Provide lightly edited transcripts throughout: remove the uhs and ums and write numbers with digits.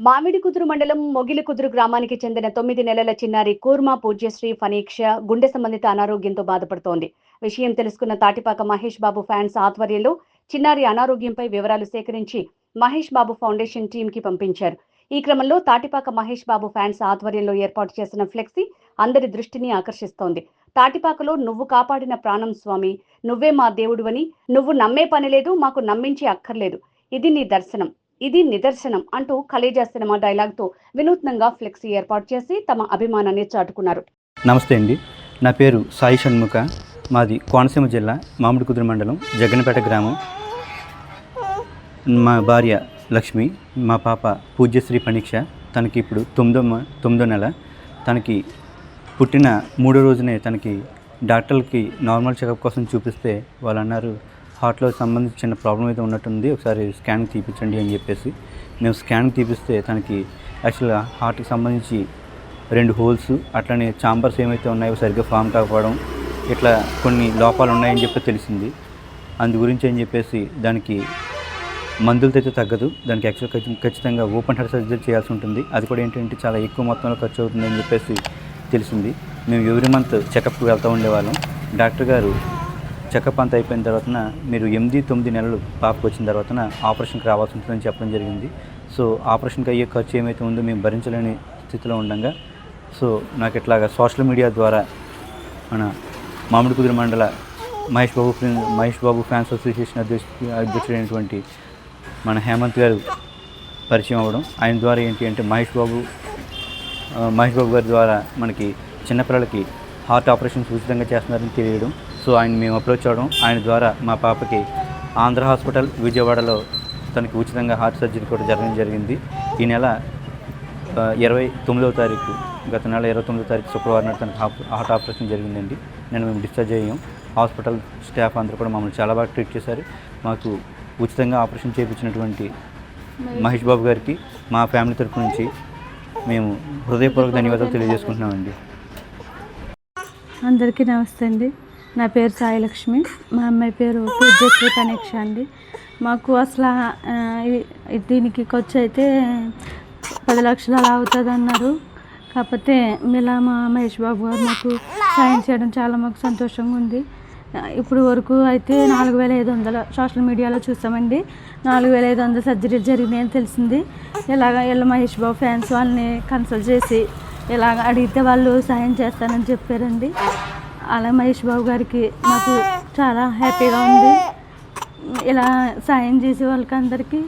మామిడికుదురు మండలం మొగిలికుదురు గ్రామానికి చెందిన 9 నెలల చిన్నారి కూర్మా పూజ్యశ్రీ ఫనీక్ష గుండె సంబంధిత అనారోగ్యంతో బాధపడుతోంది. విషయం తెలుసుకున్న తాటిపాక మహేష్ బాబు ఫ్యాన్స్ ఆధ్వర్యంలో చిన్నారి అనారోగ్యంపై వివరాలు సేకరించి మహేష్ బాబు ఫౌండేషన్ టీంకి పంపించారు. ఈ క్రమంలో తాటిపాక మహేష్ బాబు ఫ్యాన్స్ ఆధ్వర్యంలో ఏర్పాటు చేసిన ఫ్లెక్సీ అందరి దృష్టిని ఆకర్షిస్తోంది. తాటిపాకలో "నువ్వు కాపాడిన ప్రాణం స్వామి, నువ్వే మా దేవుడివని, నువ్వు నమ్మే పనిలేదు, మాకు నమ్మించి అక్కర్లేదు, ఇది నీ దర్శనం, ఇది నిదర్శనం" అంటూ కలేజా సినిమా డైలాగ్తో వినూత్నంగా ఫ్లెక్సీ ఏర్పాటు చేసి తమ అభిమానాన్ని చాటుకున్నారు. నమస్తే అండి, నా పేరు సాయి షణ్ముఖ. మాది కోనసీమ జిల్లా మామిడికుదురు మండలం జగ్గనపేట గ్రామం. మా భార్య లక్ష్మి, మా పాప పూజ్యశ్రీ ఫణీక్ష. తనకి ఇప్పుడు తొమ్మిదో నెల. తనకి పుట్టిన 3వ రోజునే తనకి డాక్టర్లకి నార్మల్ చెకప్ కోసం చూపిస్తే వాళ్ళు అన్నారు, హార్ట్లో సంబంధించిన ప్రాబ్లం అయితే ఉన్నట్టుంది, ఒకసారి స్కాన్ తీపించండి అని చెప్పేసి మేము స్కాన్ తీపిస్తే తనకి యాక్చువల్గా హార్ట్కి సంబంధించి 2 హోల్స్, అట్లనే చాంబర్స్ ఏమైతే ఉన్నాయో సరిగ్గా ఫామ్ కాకపోవడం, ఇట్లా కొన్ని లోపాలు ఉన్నాయని చెప్పి తెలిసింది. అందు గురించి అని చెప్పేసి దానికి మందులతో అయితే తగ్గదు, దానికి యాక్చువల్గా ఖచ్చితంగా ఓపెన్ హార్ట్ సర్జరీ చేయాల్సి ఉంటుంది. అది కూడా ఏంటంటే చాలా ఎక్కువ మొత్తంలో ఖర్చు అవుతుందని చెప్పేసి తెలిసింది. మేము ఎవ్రీ మంత్ చెకప్కి వెళ్తూ ఉండేవాళ్ళం. డాక్టర్ గారు చెకప్ అంతా అయిపోయిన తర్వాత మీరు 8-9 నెలలు పాపకు వచ్చిన తర్వాత ఆపరేషన్కి రావాల్సి ఉంటుందని చెప్పడం జరిగింది. సో ఆపరేషన్కి అయ్యే ఖర్చు ఏమైతే ఉందో మేము భరించలేని స్థితిలో ఉండగా, సో నాకు ఇట్లాగా సోషల్ మీడియా ద్వారా మన మామిడికుదురు మండల మహేష్ బాబు ఫ్యాన్స్ అసోసియేషన్ అధ్యక్షుడైనటువంటి మన హేమంత్ గారు పరిచయం అవ్వడం, ఆయన ద్వారా ఏంటి అంటే మహేష్ బాబు గారి ద్వారా మనకి చిన్నపిల్లలకి హార్ట్ ఆపరేషన్స్ ఉచితంగా చేస్తున్నారని తెలియడం. సో ఆయన మేము అప్రోచ్ అవ్వడం, ఆయన ద్వారా మా పాపకి ఆంధ్ర హాస్పిటల్ విజయవాడలో తనకి ఉచితంగా హార్ట్ సర్జరీ కూడా జరగడం జరిగింది. ఈ నెల 29వ తారీఖు, గత నెల 29వ తారీఖు శుక్రవారం నాడు తనకి హార్ట్ ఆపరేషన్ జరిగిందండి. మేము డిశ్చార్జ్ అయ్యాం. హాస్పిటల్ స్టాఫ్ అందరూ కూడా మమ్మల్ని చాలా బాగా ట్రీట్ చేశారు. మాకు ఉచితంగా ఆపరేషన్ చేయించినటువంటి మహేష్ బాబు గారికి మా ఫ్యామిలీ తరఫు నుంచి మేము హృదయపూర్వక ధన్యవాదాలు తెలియజేసుకుంటున్నామండి. అందరికీ నమస్తే అండి. నా పేరు సాయి లక్ష్మి, మా అమ్మాయి పేరు పూజ్యశ్రీ ఫణీక్ష అండి. మాకు అసలు దీనికి ఖర్చు అయితే 10 లక్షలు అలా అవుతుంది అన్నారు. కాకపోతే ఇలా మా మహేష్ బాబు గారు మాకు సాయం చేయడం చాలా మాకు సంతోషంగా ఉంది. ఇప్పుడు వరకు అయితే 4,500 సోషల్ మీడియాలో చూసామండి. 4,500 సర్జరీలు జరిగినాయని తెలిసింది. వీళ్ళ మహేష్ బాబు ఫ్యాన్స్ వాళ్ళని కన్సల్ట్ చేసి ఇలాగ అడిగితే వాళ్ళు సాయం చేస్తానని చెప్పారండి. అలా మహేష్ బాబు గారికి మాకు చాలా హ్యాపీగా ఉంది. ఇలా సాయం చేసే వాళ్ళకి అందరికీ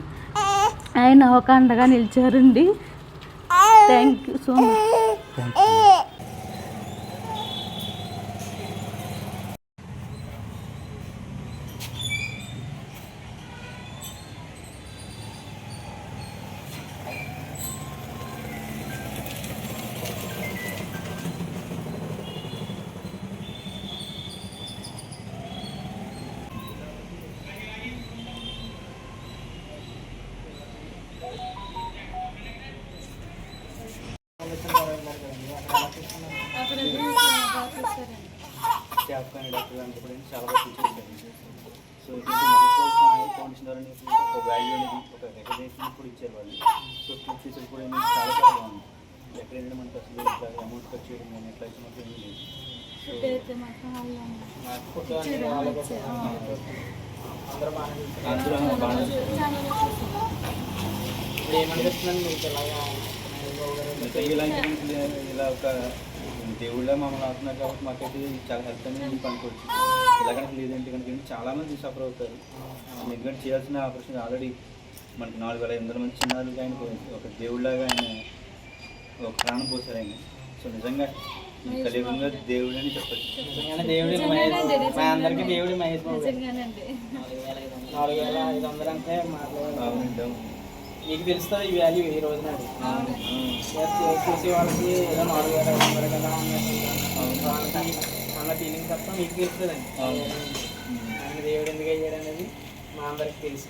ఆయన ఒక అండగా నిలిచారండి. Thank you so much. Staff కానీ డాక్టర్ కానీ కూడా చాలా బాగా చూపించారు. సో ఫౌండేషన్ ద్వారా ఒక వాల్యూ అనేది, ఒక రికగ్నేషన్ కూడా ఇచ్చారు వాళ్ళు. సో ఫ్యూచర్ కూడా చాలా చాలా బాగుంది. ఎక్కడైనా మనకి అసలు ఇట్లా అమౌంట్ ఖర్చు చేయడం కానీ ఎట్లా ఇచ్చినట్టు ఏమీ లేదు. ఇలా ఒక దేవుళ్ళ మమ్మల్ని అవుతున్నారు కాబట్టి మాకైతే చాలా హెల్ప్ అనేది మీకు అనుకోవచ్చు. ఇలాగనే లేదంటే కనుక చాలామంది సఫర్ అవుతారు. ఎందుకంటే చేయాల్సిన ఆపరేషన్ ఆల్రెడీ మనకి 4,500 మంది చిన్నారులు ఆయన ఒక దేవుళ్ళలాగా ఆయన ఒక ప్రాణం పోసారు ఆయన. సో నిజంగా ఈ కలియుగంగా దేవుడు అని చెప్పచ్చు. మా అందరికీ దేవుడి మహేష్ బాబు 4,500 అంటే అవునండి. మీకు తెలుస్తుంది ఈ వాల్యూ ఈ రోజున. చూసే వాళ్ళకి ఏదో 4,500 కదా అన్న ఫీలింగ్ తప్ప మీకు తెలుస్తుందండి ఆయన దేవుడు ఎందుకు అయ్యాడు అనేది మా అందరికి తెలుసు.